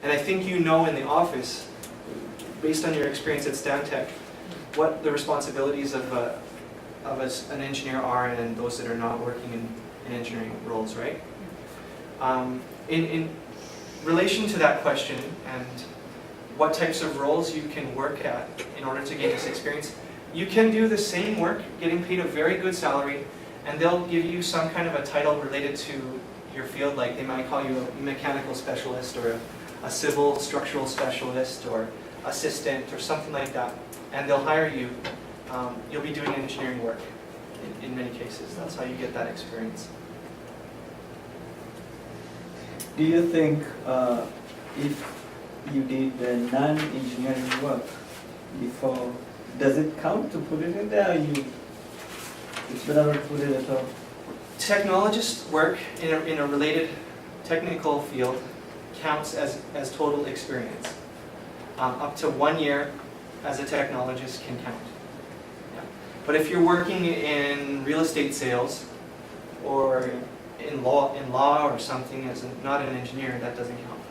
And I think you know in the office, based on your experience at Stantec, what the responsibilities of an engineer are and those that are not working in engineering roles, right? In relation to that question and what types of roles you can work at in order to gain this experience, you can do the same work, getting paid a very good salary, and they'll give you some kind of a title related to your field, like they might call you a mechanical specialist or a civil structural specialist or assistant or something like that, and they'll hire you. You'll be doing engineering work in many cases. That's how you get that experience. Do you think if you did non-engineering work before, does it count to put it in there, or it's better to put it at all? Technologist work in a related technical field counts as total experience. Up to 1 year as a technologist can count. Yeah. But if you're working in real estate sales or in law or something as not an engineer, that doesn't count.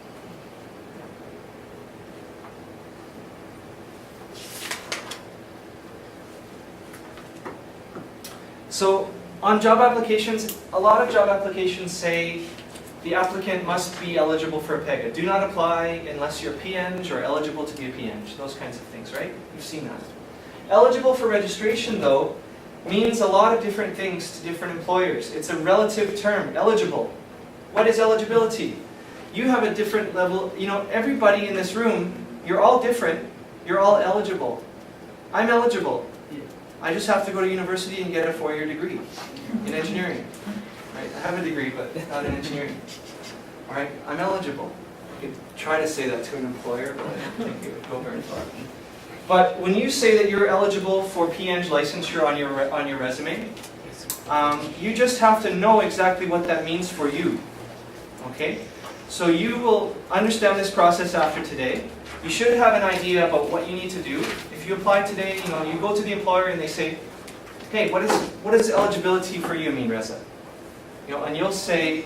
So on job applications, a lot of job applications say the applicant must be eligible for APEGGA. Do not apply unless you're PEng or eligible to be a PEng. Those kinds of things, right? You've seen that. Eligible for registration, though, means a lot of different things to different employers. It's a relative term, eligible. What is eligibility? You have a different level, you know, everybody in this room, you're all different, you're all eligible. I'm eligible. I just have to go to university and get a 4-year degree in engineering. Right? I have a degree, but not in engineering. All right? I'm eligible. I could try to say that to an employer, but I don't think it would go very far. But when you say that you're eligible for PEng licensure on your resume, you just have to know exactly what that means for you. Okay? So you will understand this process after today. You should have an idea about what you need to do. If you apply today, you know, you go to the employer and they say, "Hey, what does eligibility for you mean, Reza?" You know, and you'll say,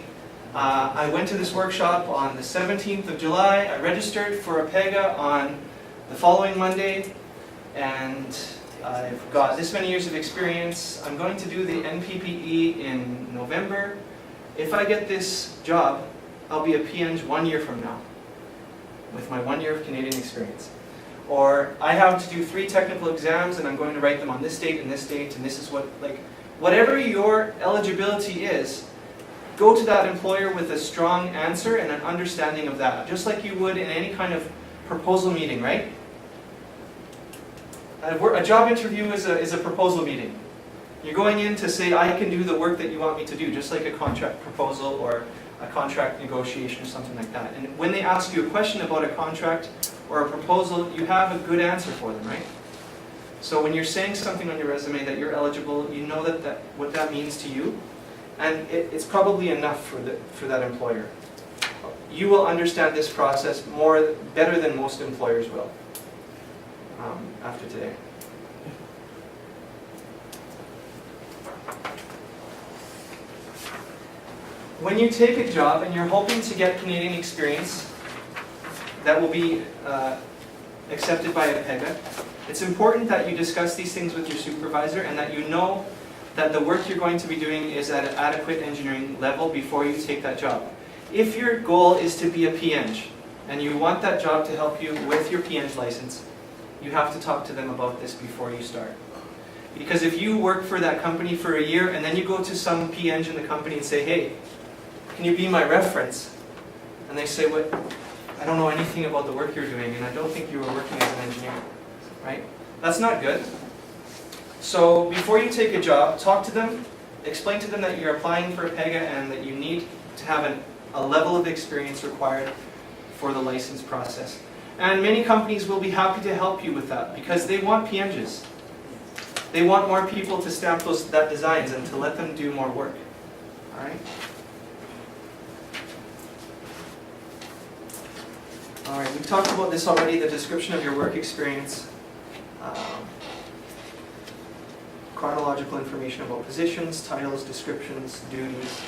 "I went to this workshop on the 17th of July. I registered for APEGGA on the following Monday, and I've got this many years of experience. I'm going to do the NPPE in November. If I get this job, I'll be a PEng 1 year from now with my 1 year of Canadian experience. Or I have to do 3 technical exams and I'm going to write them on this date and this date, and this is what," like, whatever your eligibility is, go to that employer with a strong answer and an understanding of that, just like you would in any kind of proposal meeting, right? A job interview is a proposal meeting. You're going in to say, "I can do the work that you want me to do," just like a contract proposal or a contract negotiation or something like that. And when they ask you a question about a contract or a proposal, you have a good answer for them, right? So when you're saying something on your resume that you're eligible, you know what that means to you, and it's probably enough for that employer. You will understand this process better than most employers will after today. When you take a job and you're hoping to get Canadian experience that will be accepted by APEGGA, it's important that you discuss these things with your supervisor and that you know that the work you're going to be doing is at an adequate engineering level before you take that job. If your goal is to be a PEng and you want that job to help you with your PEng license, you have to talk to them about this before you start. Because if you work for that company for a year and then you go to some PEng in the company and say, "Hey, can you be my reference?" And they say, "What? I don't know anything about the work you're doing, and I don't think you were working as an engineer." Right? That's not good. So before you take a job, talk to them, explain to them that you're applying for APEGGA and that you need to have a level of experience required for the license process. And many companies will be happy to help you with that because they want PEngs. They want more people to stamp that designs and to let them do more work. All right? All right, we've talked about this already, the description of your work experience. Chronological information about positions, titles, descriptions, duties.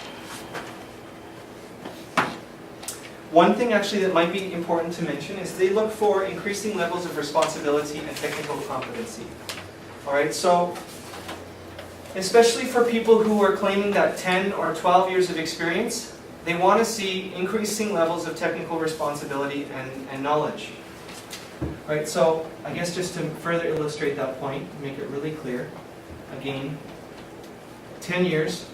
One thing actually that might be important to mention is they look for increasing levels of responsibility and technical competency. All right, so especially for people who are claiming that 10 or 12 years of experience, they want to see increasing levels of technical responsibility and knowledge. Right, so I guess just to further illustrate that point, make it really clear, again, 10 years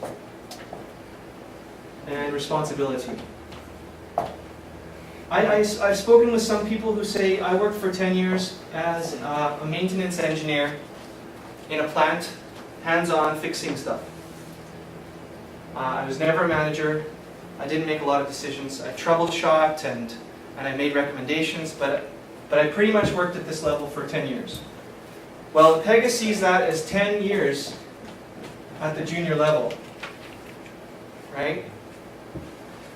and responsibility. I've spoken with some people who say, I worked for 10 years as a maintenance engineer in a plant, hands-on, fixing stuff. I was never a manager. I didn't make a lot of decisions. I troubleshot and I made recommendations, but I pretty much worked at this level for 10 years. Well, APEGGA sees that as 10 years at the junior level, right?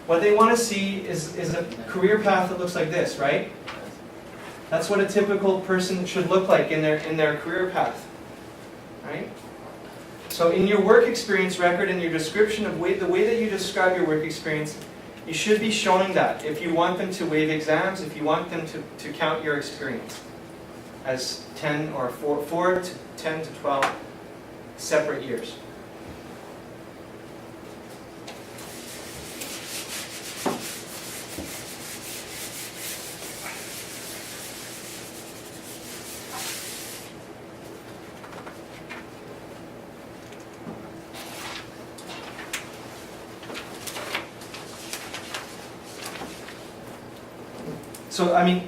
What they want to see is a career path that looks like this, right? That's what a typical person should look like in their career path, right? So in your work experience record and your description of the way that you describe your work experience, you should be showing that if you want them to waive exams, if you want them to count your experience as 10 or 4 to 10 to 12 separate years. So, I mean,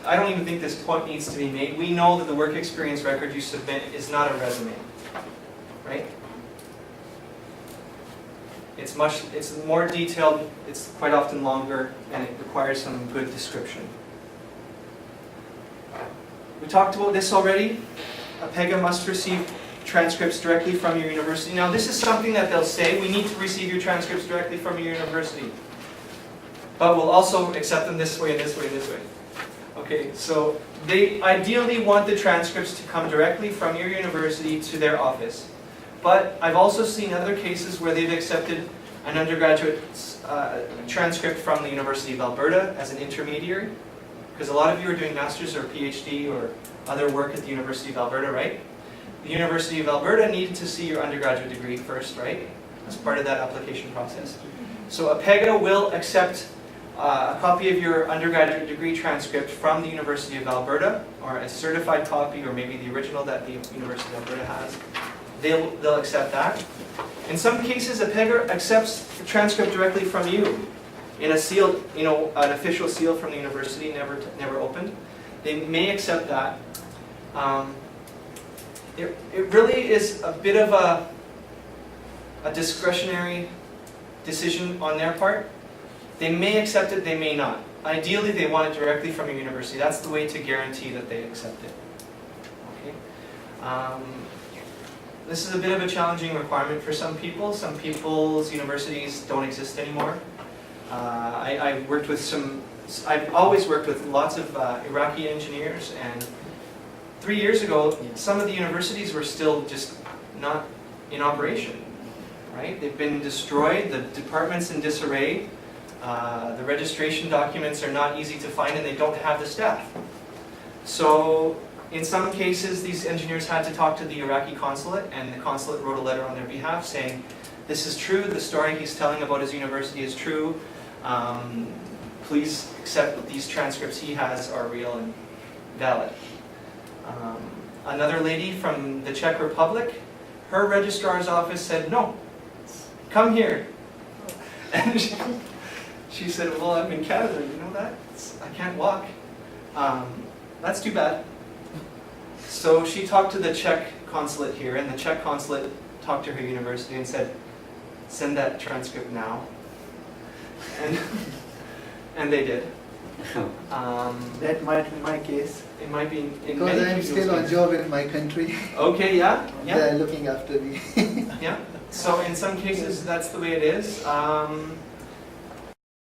I don't even think this point needs to be made. We know that the work experience record you submit is not a resume, right? It's more detailed, it's quite often longer, and it requires some good description. We talked about this already. APEGGA must receive transcripts directly from your university. Now, this is something that they'll say, we need to receive your transcripts directly from your university. But we'll also accept them this way and this way and this way. Okay, so they ideally want the transcripts to come directly from your university to their office. But I've also seen other cases where they've accepted an undergraduate transcript from the University of Alberta as an intermediary. Because a lot of you are doing master's or PhD or other work at the University of Alberta, right? The University of Alberta needed to see your undergraduate degree first, right? As part of that application process. So APEGGA will accept a copy of your undergraduate degree transcript from the University of Alberta, or a certified copy, or maybe the original that the University of Alberta has. They'll accept that. In some cases, APEGGA accepts the transcript directly from you in a sealed, an official seal from the university, never opened. They may accept that. It really is a bit of a discretionary decision on their part. They may accept it, they may not. Ideally, they want it directly from your university. That's the way to guarantee that they accept it. Okay. This is a bit of a challenging requirement for some people. Some people's universities don't exist anymore. I've always worked with lots of Iraqi engineers, and 3 years ago, some of the universities were still just not in operation. Right? They've been destroyed. The department's in disarray. The registration documents are not easy to find, and they don't have the staff. So in some cases, these engineers had to talk to the Iraqi consulate, and the consulate wrote a letter on their behalf saying, this is true, the story he's telling about his university is true. Please accept that these transcripts he has are real and valid. Another lady from the Czech Republic, her registrar's office said, no, come here. And she said, well, I'm in Canada, you know that? I can't walk. That's too bad. So she talked to the Czech consulate here, and the Czech consulate talked to her university and said, send that transcript now. And they did. That might be my case. It might be in because many I am people's still on cases. job in my country. Okay, yeah. They are looking after me. Yeah. So in some cases, that's the way it is.